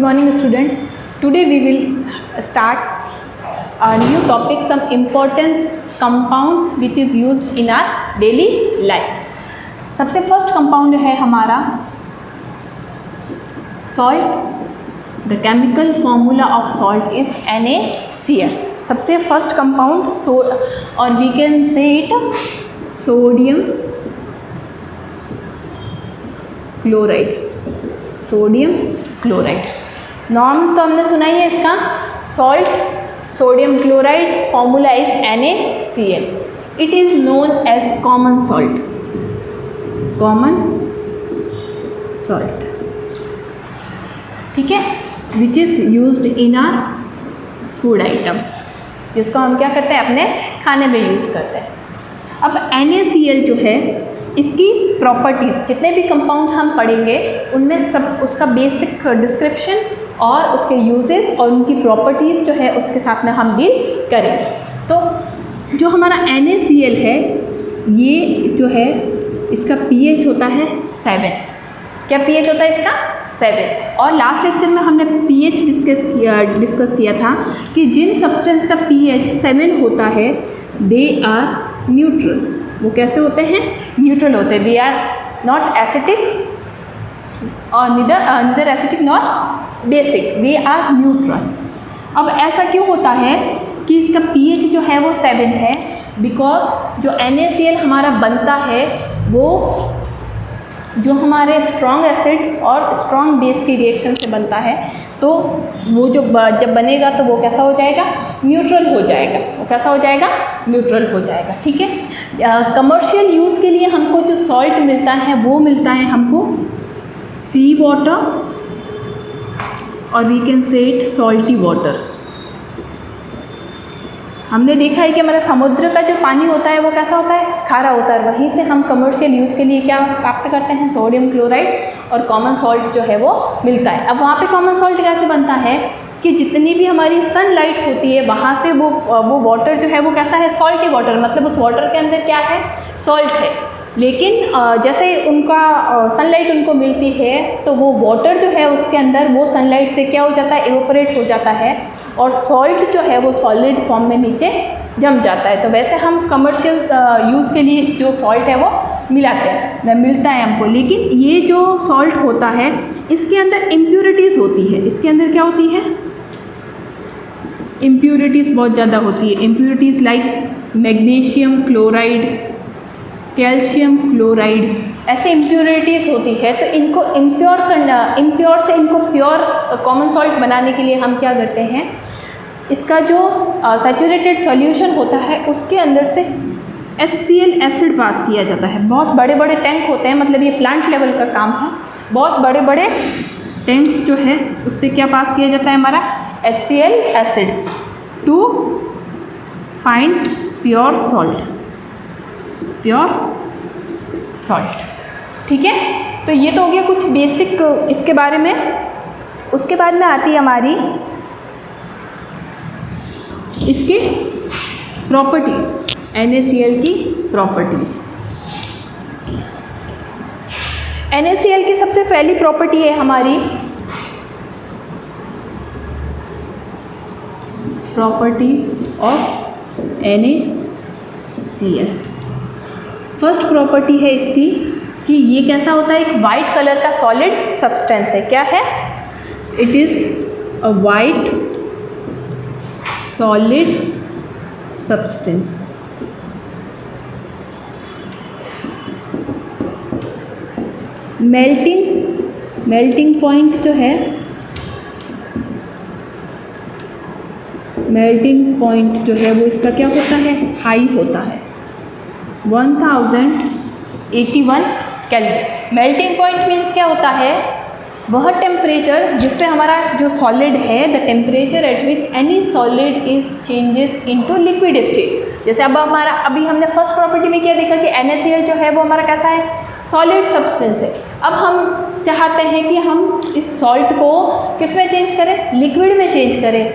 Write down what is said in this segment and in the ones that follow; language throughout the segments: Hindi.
morning students. Today we will start a new topic, some important compounds which is used in our daily life. सबसे फर्स्ट कंपाउंड है हमारा salt. The chemical formula of salt is NaCl. सबसे फर्स्ट कंपाउंड और we can say it sodium chloride. Sodium chloride नाम तो हमने सुना ही है इसका. Salt sodium chloride, formula is NaCl. It is known as common salt. Common salt, ठीक है, which is used in our food items, जिसको हम क्या करते हैं अपने खाने में यूज़ करते हैं. अब NaCl जो है इसकी प्रॉपर्टीज़, जितने भी कंपाउंड हम पढ़ेंगे उनमें सब उसका बेसिक डिस्क्रिप्शन और उसके यूजेस और उनकी प्रॉपर्टीज़ जो है उसके साथ में हम डील करेंगे. तो जो हमारा NaCl है ये जो है इसका pH होता है 7. क्या pH होता है इसका? 7. और लास्ट लेक्चर में हमने pH डिस्कस किया था कि जिन सब्सटेंस का pH 7 होता है दे आर न्यूट्रल. वो कैसे होते हैं? न्यूट्रल होते हैं. दे आर नॉट एसिटिक और neither acidic not basic. They are neutral. अब ऐसा क्यों होता है कि इसका pH जो है वो 7 है? बिकॉज जो NaCl हमारा बनता है वो जो हमारे स्ट्रॉन्ग एसिड और स्ट्रॉन्ग बेस की रिएक्शन से बनता है. तो वो जब बनेगा तो वो कैसा हो जाएगा? न्यूट्रल हो जाएगा. वो कैसा हो जाएगा? न्यूट्रल हो जाएगा. ठीक है. कमर्शियल यूज़ के लिए हमको जो सॉल्ट मिलता है वो मिलता है हमको सी वाटर और we can say it salty water. हमने देखा है कि हमारा समुद्र का जो पानी होता है वो कैसा होता है? खारा होता है. वहीं से हम कमर्शियल यूज़ के लिए क्या प्राप्त करते हैं? सोडियम क्लोराइड और कॉमन सॉल्ट जो है वो मिलता है. अब वहाँ पे कॉमन सॉल्ट कैसे बनता है कि जितनी भी हमारी सनलाइट होती है वहाँ से वो वाटर जो है वो कैसा है? Salty water. मतलब उस वाटर के अंदर क्या है? सॉल्ट है. लेकिन जैसे उनका सनलाइट उनको मिलती है तो वो वाटर जो है उसके अंदर वो सनलाइट से क्या हो जाता है? एवोपरेट हो जाता है और सॉल्ट जो है वो सॉलिड फॉर्म में नीचे जम जाता है. तो वैसे हम कमर्शियल यूज़ के लिए जो सॉल्ट है वो मिलाते हैं, मिलता है हमको. लेकिन ये जो सॉल्ट होता है इसके अंदर इम्प्योरिटीज़ होती है. इसके अंदर क्या होती है? इम्प्योरिटीज़ बहुत ज़्यादा होती है. Impurities like magnesium chloride, calcium chloride, ऐसे इम्प्योरिटीज़ होती है. तो इनको इम्प्योर से इनको प्योर कॉमन सॉल्ट बनाने के लिए हम क्या करते हैं? इसका जो सैचुरेटेड सॉल्यूशन होता है उसके अंदर से HCl एसिड पास किया जाता है. बहुत बड़े बड़े टैंक होते हैं, मतलब ये प्लांट लेवल का काम है. बहुत बड़े बड़े टैंक्स जो है उससे क्या पास किया जाता है? हमारा HCl acid to find pure salt. Pure salt, ठीक है. तो ये तो हो गया कुछ बेसिक इसके बारे में. उसके बाद में आती है हमारी इसकी प्रॉपर्टीज़, NaCl की प्रॉपर्टीज़. NaCl की सबसे पहली प्रॉपर्टी है हमारी properties of NaCl. First property है इसकी कि ये कैसा होता है? एक वाइट कलर का सॉलिड सब्सटेंस है. क्या है? It is a white solid substance. Melting point जो है, मेल्टिंग पॉइंट जो है वो इसका क्या होता है? हाई होता है. 1081 केल्विन. मेल्टिंग पॉइंट मीन्स क्या होता है? वह टेम्परेचर जिस पे हमारा जो सॉलिड है, the temperature at which any solid is changes into liquid state. जैसे अब हमारा अभी हमने फर्स्ट प्रॉपर्टी में क्या देखा कि NaCl जो है वो हमारा कैसा है? सॉलिड सब्सटेंस है. अब हम चाहते हैं कि हम इस सॉल्ट को किस में चेंज करें? लिक्विड में चेंज करें.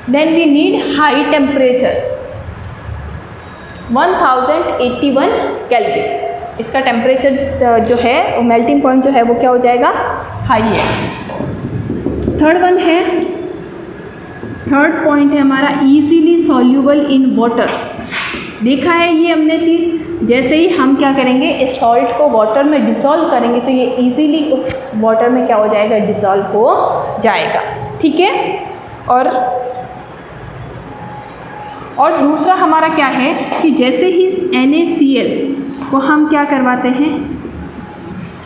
Then we need high temperature 1081 kelvin. इसका टेम्परेचर जो है मेल्टिंग पॉइंट जो है वो क्या हो जाएगा? हाई है. थर्ड वन है, थर्ड पॉइंट है हमारा इजीली सॉल्यूबल इन वाटर। देखा है ये हमने चीज़, जैसे ही हम क्या करेंगे, इस सॉल्ट को वाटर में डिसॉल्व करेंगे तो ये इजीली उस वाटर में क्या हो जाएगा, डिसॉल्व हो जाएगा। ठीक है। और दूसरा हमारा क्या है कि जैसे ही इस NaCl को हम क्या करवाते हैं,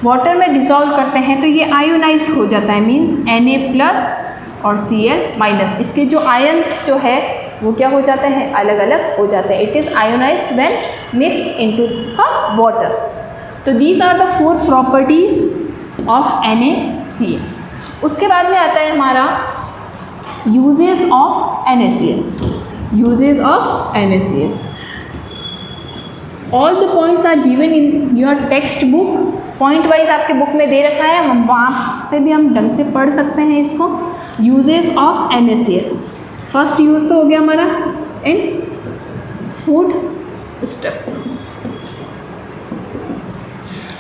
वाटर में डिसॉल्व करते हैं तो ये आयोनाइज्ड हो जाता है, मीन्स Na+ और Cl-। इसके जो आयंस जो है वो क्या हो जाते हैं, अलग अलग हो जाते हैं। It is ionized when mixed into water. तो these are the 4 properties of NaCl। उसके बाद में आता है हमारा uses of NaCl। Uses of NaCl, all the points are given in your text book. Point wise आपके बुक में दे रखा है, हम वहाँ से भी हम ढंग से पढ़ सकते हैं इसको। Uses of NaCl, first use तो हो गया हमारा इन फूड स्टफ।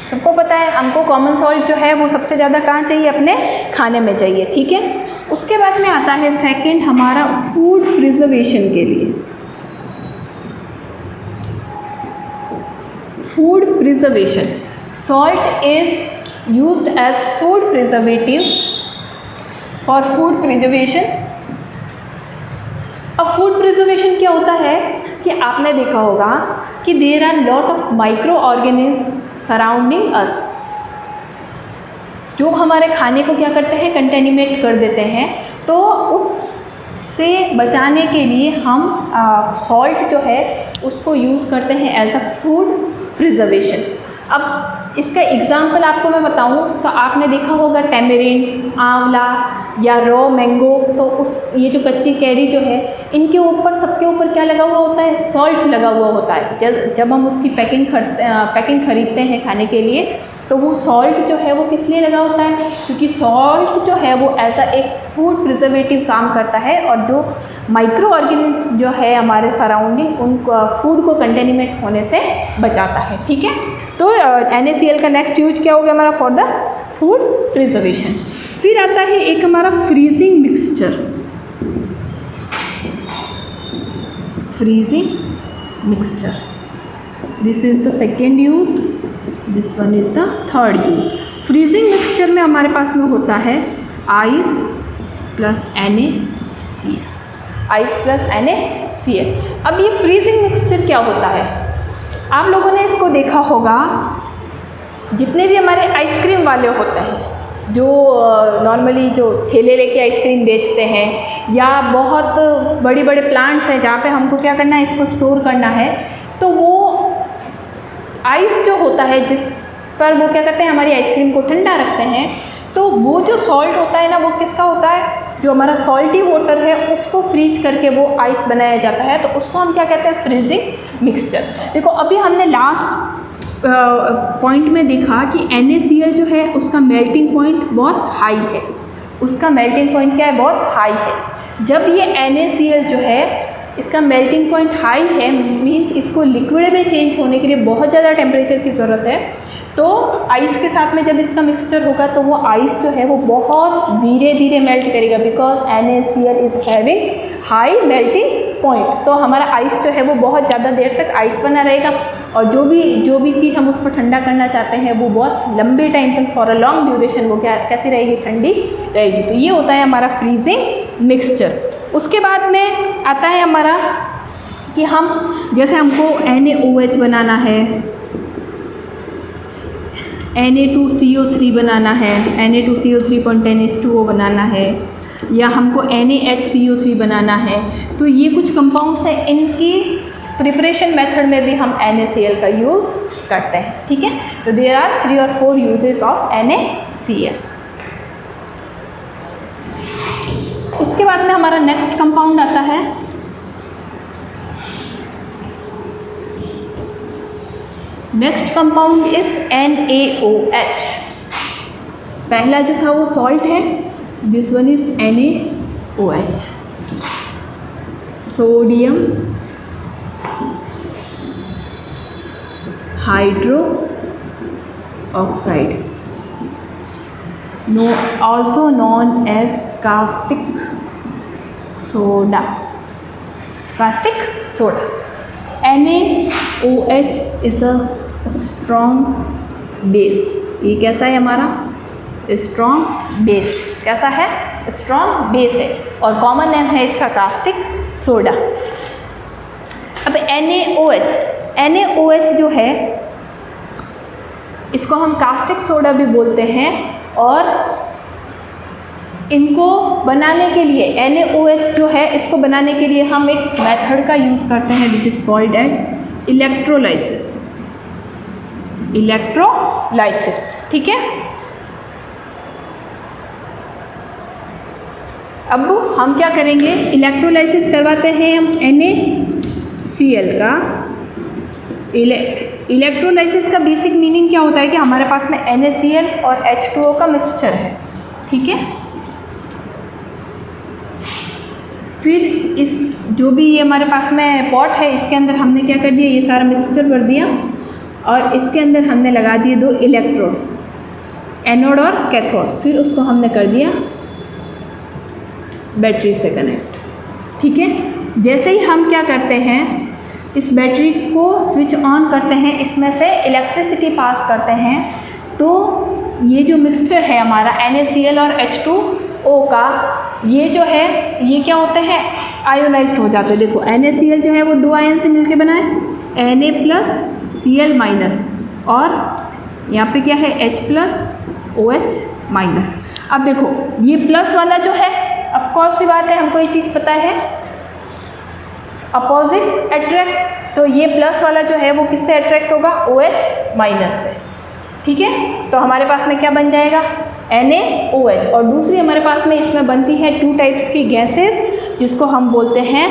सबको पता है हमको कॉमन सॉल्ट जो है वो सबसे ज़्यादा कहाँ चाहिए, अपने खाने में चाहिए। ठीक है। उसके बाद में आता है सेकंड हमारा फूड प्रिजर्वेशन के लिए। Food preservation, salt is used as food preservative for food preservation. अब फूड प्रिजर्वेशन क्या होता है कि आपने देखा होगा कि there are lot of micro organism surrounding us, जो हमारे खाने को क्या करते हैं, कंटेमिनेट कर देते हैं। तो उससे बचाने के लिए हम सॉल्ट जो है उसको यूज़ करते हैं एज अ फूड प्रिजर्वेशन। अब इसका एग्जांपल आपको मैं बताऊं तो आपने देखा होगा टैमरिंड, आंवला या रॉ मैंगो, तो उस ये जो कच्ची कैरी जो है इनके ऊपर, सबके ऊपर क्या लगा हुआ होता है, सॉल्ट लगा हुआ होता है। जब हम उसकी पैकिंग खरीदते हैं खाने के लिए तो वो सॉल्ट जो है वो किस लिए लगा होता है, क्योंकि सॉल्ट जो है वो एज अ एक फूड प्रिजर्वेटिव काम करता है और जो माइक्रो ऑर्गेनिज्म जो है हमारे सराउंडिंग उन फूड को कंटेमिनेट होने से बचाता है। ठीक है। तो NaCl का नेक्स्ट यूज क्या हो गया हमारा, फॉर द फूड प्रिजर्वेशन। फिर आता है एक हमारा freezing mixture. Freezing mixture, this is the second use, this one is the third use. Freezing mixture में हमारे पास में होता है ice plus NaCl, ice plus NaCl। अब ये फ्रीजिंग मिक्सचर क्या होता है, आप लोगों ने इसको देखा होगा, जितने भी हमारे आइसक्रीम वाले होते हैं जो नॉर्मली जो ठेले लेके आइसक्रीम बेचते हैं, या बहुत बड़े बड़े प्लांट्स हैं जहाँ पे हमको क्या करना है, इसको स्टोर करना है, तो वो आइस जो होता है जिस पर वो क्या करते हैं, हमारी आइसक्रीम को ठंडा रखते हैं, तो वो जो सॉल्ट होता है ना वो किसका होता है, जो हमारा सॉल्टी वाटर है उसको फ्रीज करके वो आइस बनाया जाता है, तो उसको हम क्या कहते हैं, फ्रीजिंग मिक्सचर। देखो अभी हमने लास्ट पॉइंट में देखा कि NaCl जो है उसका मेल्टिंग पॉइंट बहुत हाई है, उसका मेल्टिंग पॉइंट क्या है, बहुत हाई है। जब ये NaCl जो है इसका मेल्टिंग पॉइंट हाई है, मीन्स इसको लिक्विड में चेंज होने के लिए बहुत ज़्यादा टेम्परेचर की ज़रूरत है। तो आइस के साथ में जब इसका मिक्सचर होगा तो वो आइस जो है वो बहुत धीरे धीरे मेल्ट करेगा, because NaCl is having high melting point. तो हमारा आइस जो है वो बहुत ज़्यादा देर तक आइस बना रहेगा, और जो भी चीज़ हम उस पर ठंडा करना चाहते हैं वो बहुत लंबे टाइम तक, फॉर अ लॉन्ग ड्यूरेशन, वो कैसी रहेगी, ठंडी रहेगी। तो ये होता है हमारा फ्रीजिंग मिक्सचर। उसके बाद में आता है हमारा कि हम जैसे हमको NaOH बनाना है, Na2CO3 बनाना है, Na2CO3.10H2O बनाना है, या हमको NaHCO3 बनाना है, तो ये कुछ कंपाउंड्स हैं, इनकी प्रिपरेशन मेथड में भी हम NaCl का यूज़ करते हैं। ठीक है। तो देयर आर 3 और 4 यूजेस ऑफ NaCl। उसके बाद में हमारा नेक्स्ट कंपाउंड आता है नेक्स्ट कंपाउंड इज NaOH। पहला जो था वो सॉल्ट है, this one is NaOH, sodium hydro oxide, also known as caustic soda, caustic soda. NaOH is a strong base. ये कैसा है हमारा? Strong base. कैसा है? स्ट्रॉन्ग बेस है और कॉमन नेम है इसका कास्टिक सोडा। अब NaOH जो है इसको हम कास्टिक सोडा भी बोलते हैं और इनको बनाने के लिए NaOH जो है इसको बनाने के लिए हम एक मेथड का यूज़ करते हैं which is called eight electrolysis. Electrolysis, ठीक है। अब हम क्या करेंगे? इलेक्ट्रोलाइसिस करवाते हैं हम NaCl का। इलेक्ट्रोलाइसिस का बेसिक मीनिंग क्या होता है कि हमारे पास में NaCl और H2O का मिक्सचर है, ठीक है। फिर इस जो भी ये हमारे पास में पॉट है इसके अंदर हमने क्या कर दिया? ये सारा मिक्सचर भर दिया और इसके अंदर हमने लगा दिए 2 इलेक्ट्रोड, एनोड और कैथोड। फिर उसको हमने कर दिया बैटरी से कनेक्ट, ठीक है। जैसे ही हम क्या करते हैं, इस बैटरी को स्विच ऑन करते हैं, इसमें से इलेक्ट्रिसिटी पास करते हैं, तो ये जो मिक्सचर है हमारा NaCl और H2O का, ये जो है ये क्या होते हैं? आयोनाइज्ड हो जाते हैं। देखो NaCl जो है वो 2 आयन से मिलके बना है, Na+Cl- और यहाँ पे क्या है? H+OH-। अब देखो ये प्लस वाला जो है, ऑफ कोर्स सी बात है, हमको ये चीज़ पता है अपोजिट अट्रैक्ट्स, तो ये प्लस वाला जो है वो किससे अट्रैक्ट होगा? OH- से, ठीक है। तो हमारे पास में क्या बन जाएगा? NaOH। और दूसरी हमारे पास में इसमें बनती है 2 टाइप्स की गैसेस जिसको हम बोलते हैं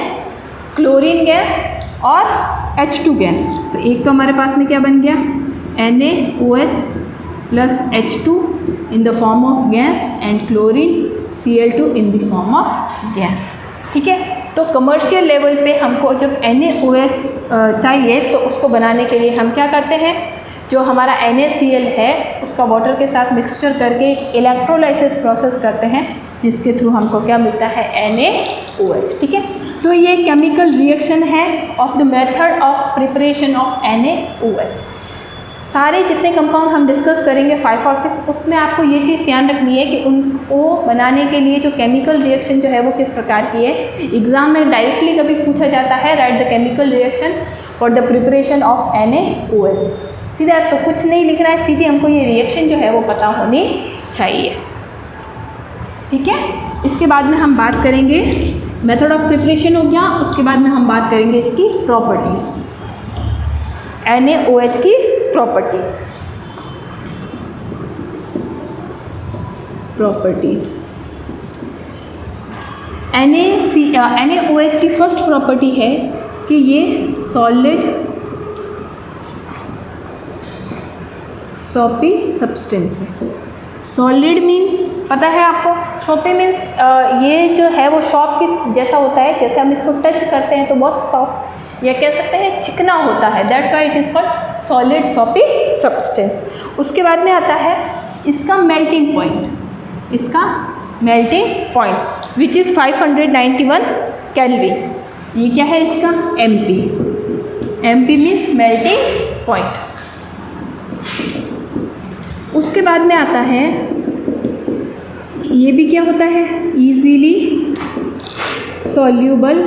क्लोरीन गैस और H2 गैस। तो एक तो हमारे पास में क्या बन गया? NaOH plus H2 in the form of gas and chlorine Cl2 in the form of gas, ठीक है। तो कमर्शियल लेवल पे हमको जब NaOH चाहिए तो उसको बनाने के लिए हम क्या करते हैं? जो हमारा NaCl है उसका वाटर के साथ मिक्सचर करके इलेक्ट्रोलाइसिस प्रोसेस करते हैं जिसके थ्रू हमको क्या मिलता है? NaOH, ठीक है। तो ये केमिकल रिएक्शन है of the method of preparation of NaOH। सारे जितने कंपाउंड हम डिस्कस करेंगे 5 और 6, उसमें आपको ये चीज़ ध्यान रखनी है कि उनको बनाने के लिए जो केमिकल रिएक्शन जो है वो किस प्रकार की है। एग्जाम में डायरेक्टली कभी पूछा जाता है right the chemical reaction for the preparation of NaOH। सीधा तो कुछ नहीं लिख रहा है, सीधे हमको ये रिएक्शन जो है वो पता होनी चाहिए, ठीक है। इसके बाद में हम बात करेंगे मेथड ऑफ प्रिपरेशन हो गया, उसके बाद में हम बात. करेंगे इसकी प्रॉपर्टीज़, NaOH की प्रॉपर्टीज़. NaOH की फर्स्ट प्रॉपर्टी है कि ये सॉलिड सॉपी सब्सटेंस है. सॉलिड मीन्स पता है आपको, सॉपी मीन्स ये जो है वो शॉप की जैसा होता है, जैसे हम इसको टच करते हैं तो बहुत सॉफ्ट या कह सकते हैं चिकना होता है, that's why it is called solid soppy substance. उसके बाद में आता है इसका मेल्टिंग पॉइंट, इसका melting point which is 591 kelvin. ये क्या है इसका MP. MP means melting point. उसके बाद में आता है ये भी क्या होता है, easily soluble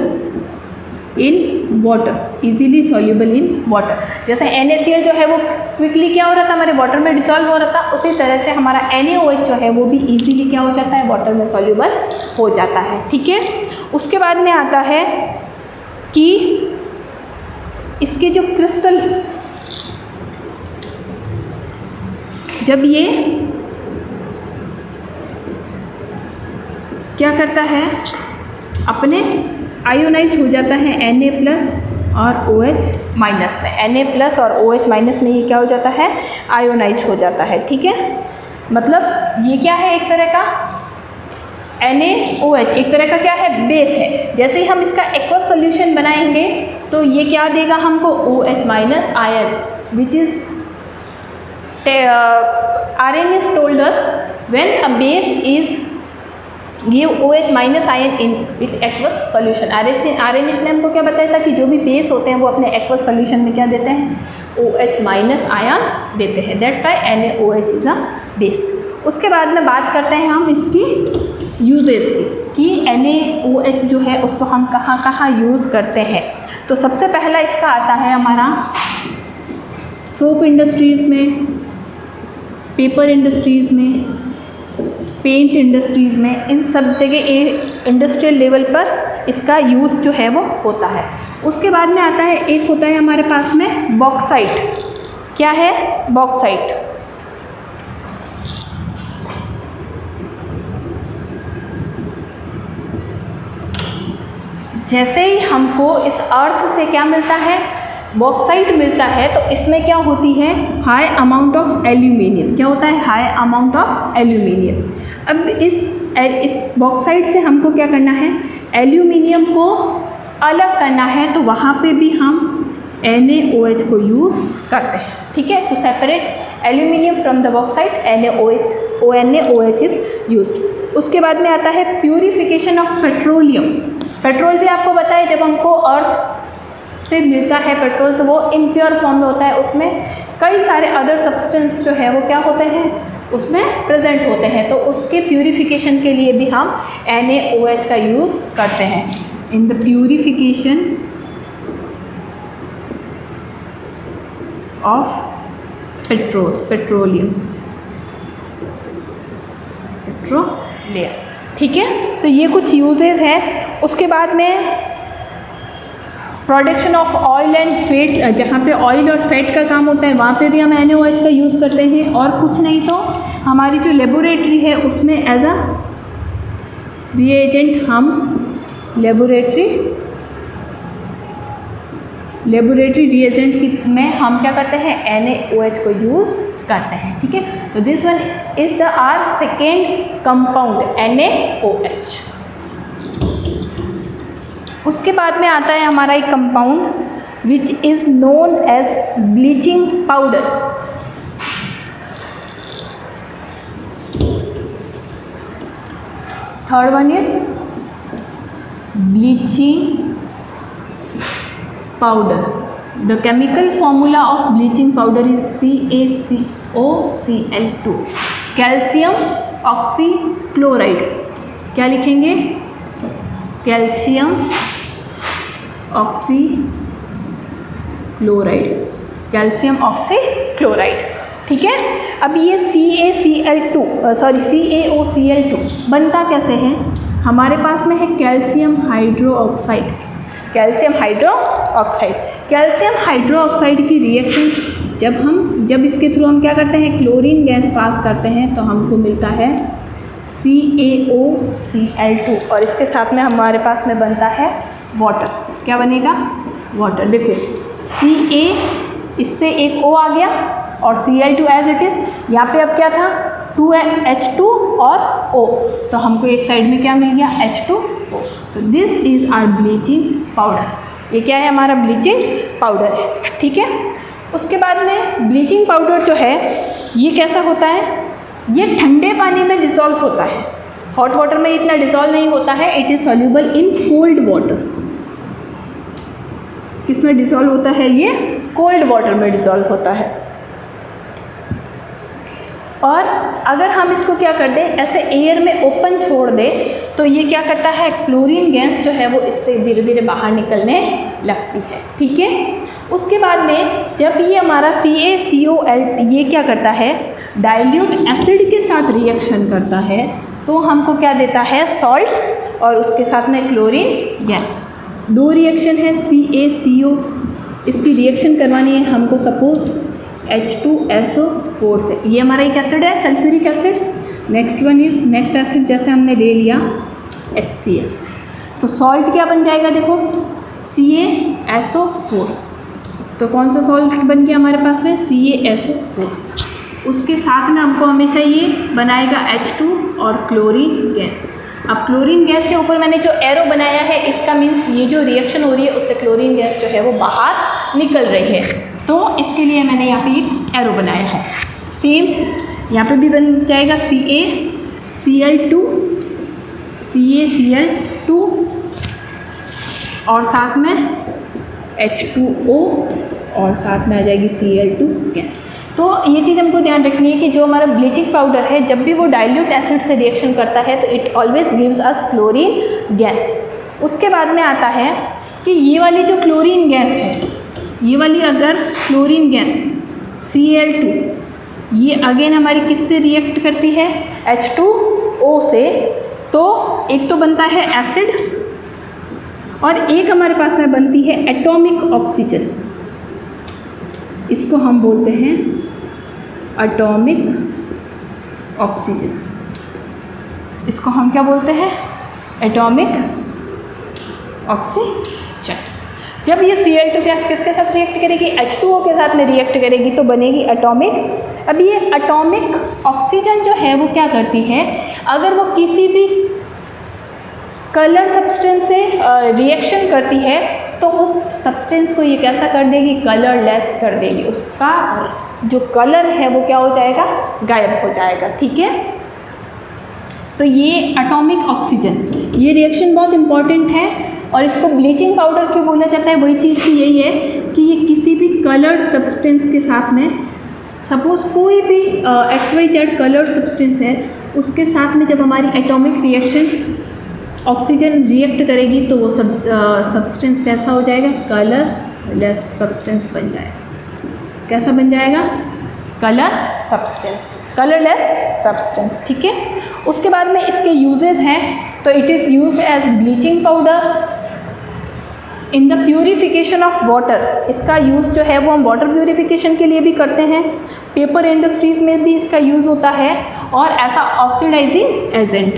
in water, easily soluble in water. जैसे NaCl जो है वो क्विकली क्या हो रहा था, हमारे वाटर में डिसॉल्व हो रहा था, उसी तरह से हमारा NaOH जो है वो भी इजीली क्या हो जाता है, वाटर में सॉल्यूबल हो जाता है. ठीक है. उसके बाद में आता है कि इसके जो क्रिस्टल, जब ये क्या करता है, अपने आयोनाइज हो जाता है Na+ और OH- में. Na+ और OH- में ये क्या हो जाता है, आयोनाइज हो जाता है. ठीक है. मतलब ये क्या है, एक तरह का NaOH एक तरह का क्या है, बेस है. जैसे ही हम इसका एक्वस सॉल्यूशन बनाएंगे तो ये क्या देगा हमको, OH- ion, which is Arrhenius told us when a base is ये OH minus ion in it aqueous solution. Arsenic ने हमको क्या बताया था कि जो भी बेस होते हैं वो अपने एक्वस सॉल्यूशन में क्या देते हैं, OH माइनस आयन देते हैं। That's why NaOH is a base. उसके बाद में बात करते हैं हम इसकी यूजेस की कि NaOH जो है उसको हम कहाँ कहाँ यूज़ करते हैं। तो सबसे पहला इसका आता है हमारा सोप इंडस्ट्रीज़ में, पेपर इंडस्ट्रीज़ में, पेंट इंडस्ट्रीज़ में, इन सब जगह इंडस्ट्रियल लेवल पर इसका यूज़ जो है वो होता है। उसके बाद में आता है, एक होता है हमारे पास में बॉक्साइट। क्या है बॉक्साइट? जैसे ही हमको इस अर्थ से क्या मिलता है, बॉक्साइट मिलता है, तो इसमें क्या होती है, हाई अमाउंट ऑफ एल्यूमिनियम। क्या होता है, हाई अमाउंट ऑफ एल्यूमिनियम। अब इस बॉक्साइट से हमको क्या करना है, एल्यूमिनियम को अलग करना है, तो वहाँ पे भी हम NaOH को यूज़ करते हैं। ठीक है, to separate aluminium from the bauxite NaOH is used. उसके बाद में आता है प्यूरिफिकेशन ऑफ पेट्रोलियम। पेट्रोल भी आपको पता है, जब हमको अर्थ से मिलता है पेट्रोल तो वो इम्प्योर फॉर्म में होता है, उसमें कई सारे अदर सब्सटेंस जो है वो क्या होते हैं, उसमें प्रेजेंट होते हैं। तो उसके प्यूरिफिकेशन के लिए भी हम NaOH का यूज़ करते हैं। इन द प्यूरिफिकेशन ऑफ पेट्रोलियम। ठीक है, तो ये कुछ यूजेस हैं। उसके बाद में production of oil and fat, जहाँ पे ऑयल और फैट का काम होता है वहाँ पे भी हम NaOH का यूज़ करते हैं। और कुछ नहीं तो हमारी जो लेबोरेटरी है उसमें एज अ रिएजेंट हम लेबोरेटरी रिएजेंट में हम क्या करते हैं, NaOH को यूज़ करते हैं। ठीक है, तो this one is the our second compound NaOH। उसके बाद में आता है हमारा एक compound which is known as bleaching powder. Third one is bleaching powder. The chemical formula of bleaching powder is CaCO2, calcium oxychloride. क्या लिखेंगे, कैल्शियम ऑक्सीक्लोराइड, कैल्शियम ऑक्सीक्लोराइड। ठीक है, अब ये CaCO2 बनता कैसे है, हमारे पास में है कैल्शियम हाइड्रोक्साइड। कैल्शियम हाइड्रोक्साइड की रिएक्शन जब इसके थ्रू हम क्या करते हैं, क्लोरीन गैस पास करते हैं, तो हमको मिलता है CaOCl2 और इसके साथ में हमारे पास में बनता है वाटर। क्या बनेगा, वाटर। देखो Ca, इससे एक O आ गया और Cl2 एज इट इज़। यहाँ पे अब क्या था, 2H2 और O, तो हमको एक साइड में क्या मिल गया, H2O। तो this is our bleaching powder. ये क्या है, हमारा ब्लीचिंग पाउडर है। ठीक है, उसके बाद में ब्लीचिंग पाउडर जो है ये कैसा होता है, ये ठंडे पानी में डिसॉल्व होता है। हॉट वाटर में इतना डिसॉल्व नहीं होता है। It is soluble in cold water. किस में डिसॉल्व होता है, ये कोल्ड वाटर में डिसॉल्व होता है। और अगर हम इसको क्या कर दें, ऐसे एयर में ओपन छोड़ दें, तो ये क्या करता है, क्लोरीन गैस जो है वो इससे धीरे धीरे बाहर निकलने लगती है। ठीक है, उसके बाद में जब ये हमारा CaCOl ये क्या करता है, डाइल्यूट एसिड के साथ रिएक्शन करता है, तो हमको क्या देता है, सॉल्ट और उसके साथ में क्लोरीन गैस। दो रिएक्शन है CaCO, इसकी रिएक्शन करवानी है हमको सपोज H2SO4 से। ये हमारा एक एसिड है, सल्फ्यूरिक एसिड। नेक्स्ट एसिड जैसे हमने ले लिया HCl, तो सॉल्ट क्या बन जाएगा, देखो CaSO4। तो कौन सा सॉल्ट बन गया हमारे पास में, CaSO4। उसके साथ में हमको हमेशा ये बनाएगा H2 और क्लोरीन गैस। अब क्लोरीन गैस के ऊपर मैंने जो एरो बनाया है, इसका मीन्स ये जो रिएक्शन हो रही है उससे क्लोरीन गैस जो है वो बाहर निकल रही है। तो इसके लिए मैंने यहाँ पे एक एरो बनाया है। सेम यहाँ पे भी बन जाएगा CaCl2 CaCl2 और साथ में H2O और साथ में आ जाएगी Cl2 गैस। तो ये चीज़ हमको ध्यान रखनी है कि जो हमारा ब्लीचिंग पाउडर है जब भी वो डाइल्यूट एसिड से रिएक्शन करता है तो it always gives us chlorine gas. उसके बाद में आता है कि ये वाली जो क्लोरीन गैस है, ये वाली अगर क्लोरीन गैस Cl2 ये अगेन हमारी किससे रिएक्ट करती है, H2O से, तो एक तो बनता है एसिड और एक हमारे पास में बनती है एटॉमिक ऑक्सीजन। इसको हम बोलते हैं एटॉमिक ऑक्सीजन। इसको हम क्या बोलते हैं, एटॉमिक ऑक्सीजन। जब ये Cl2 गैस किसके साथ रिएक्ट करेगी, H2O के साथ में रिएक्ट करेगी तो बनेगी एटॉमिक। अब ये एटॉमिक ऑक्सीजन जो है वो क्या करती है, अगर वो किसी भी कलर सब्सटेंस से रिएक्शन करती है तो उस सब्सटेंस को ये कैसा कर देगी, कलरलेस कर देगी। उसका जो कलर है वो क्या हो जाएगा, गायब हो जाएगा। ठीक है, तो ये एटॉमिक ऑक्सीजन, ये रिएक्शन बहुत इंपॉर्टेंट है और इसको ब्लीचिंग पाउडर क्यों बोला जाता है, वही चीज़ की यही है कि ये किसी भी कलर्ड सब्सटेंस के साथ में, सपोज कोई भी XYZ कलर्ड सब्सटेंस है उसके साथ में जब हमारी एटॉमिक रिएक्शन ऑक्सीजन रिएक्ट करेगी तो वो सब्सटेंस कैसा हो जाएगा, कलरलेस सब्सटेंस बन जाएगा। कैसा बन जाएगा, कलर सब्सटेंस, कलरलेस सब्सटेंस। ठीक है, उसके बाद में इसके यूजेस हैं, तो it is used as bleaching powder in the purification of water. इसका यूज़ जो है वो हम वाटर प्यूरिफिकेशन के लिए भी करते हैं, पेपर इंडस्ट्रीज़ में भी इसका यूज़ होता है और ऐसा ऑक्सीडाइजिंग एजेंट।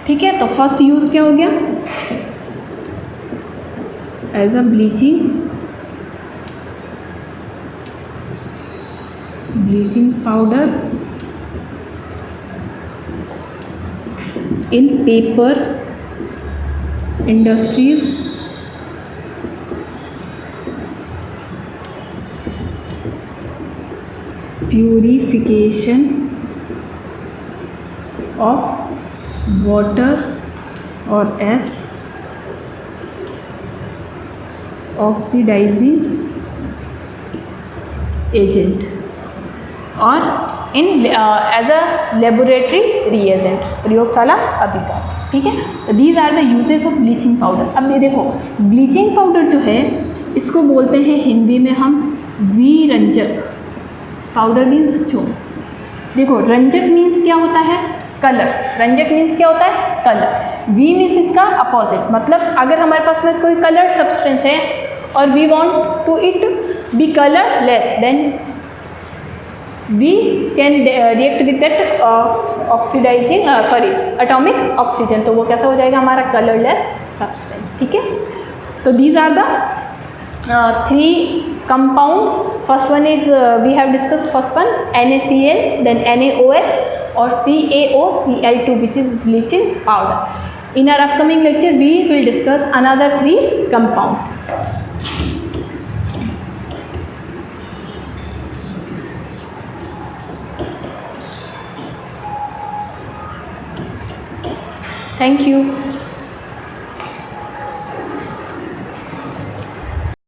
ठीक है, तो फर्स्ट यूज़ क्या हो गया, as a bleaching powder in paper industries purification of water और एस ऑक्सीडाइजिंग एजेंट और in as a laboratory reagent, प्रयोगशाला अभिकार। ठीक है, these are the uses of bleaching powder. अब ये देखो, ब्लीचिंग पाउडर जो है इसको बोलते हैं हिंदी में हम विरंजक। पाउडर मीन्स चून। देखो, रंजक मीन्स क्या होता है, कलर। रंजक मीन्स क्या होता है, कलर। वी मीन्स इसका अपोजिट, मतलब अगर हमारे पास में कोई कलर्ड सब्सटेंस है और we want to it be colourless, then we can react with that oxidising atomic oxygen, तो वो कैसा हो जाएगा, हमारा कलरलेस सब्सटेंस। ठीक है, तो these are the 3 compound. First one is we have discussed first one NaCl, then NaOH or CaOCl2, which is bleaching powder. In our upcoming lecture we will discuss another 3 compound. Thank you.